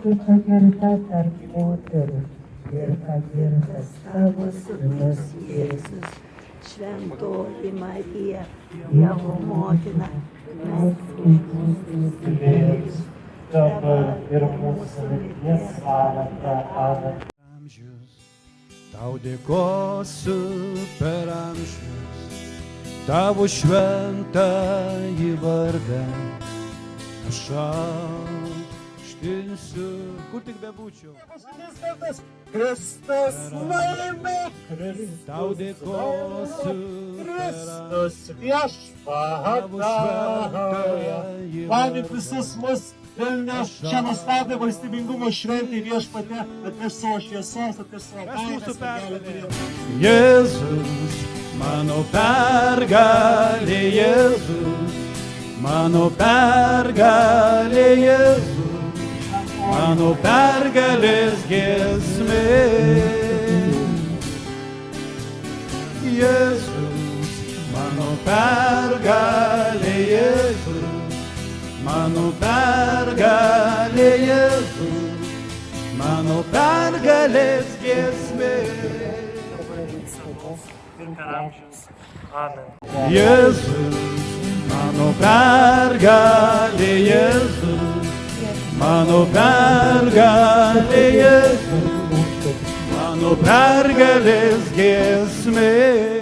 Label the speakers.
Speaker 1: Tu pagirta tarp moterų ir pagirtas tavo sūnus Jėzus.
Speaker 2: Šventoji Marija, Dievo motina,
Speaker 1: Melsk už mus nusidėjėlius, dabar ir mūsų mirties valandą. Amen.
Speaker 3: Amžius, tau dėkosiu per amžius, tavo šventąjį vardą aš aukštinsiu, kur tik bebūčiau.
Speaker 4: Kristus laimi,
Speaker 3: Tau dėkosiu
Speaker 4: Kristus viešpatauja. Pavyk visus mus pilna šią nuostabią valstybingumo šventę viešpatę, atneš savo šviesos, atneš savo gailestingą.
Speaker 3: Jėzus, mano pergalė, Jėzus, mano pergalė, Jėzus, mano pergalės giesmė. Jėzus, mano pergalė, Jėzus, mano pergalė, Jėzus, mano pergalės giesmė.
Speaker 1: Amen.
Speaker 3: Jėzus, mano pergalė, Jėzus, mano pergalė, Jėzus, mano pergalės giesmė.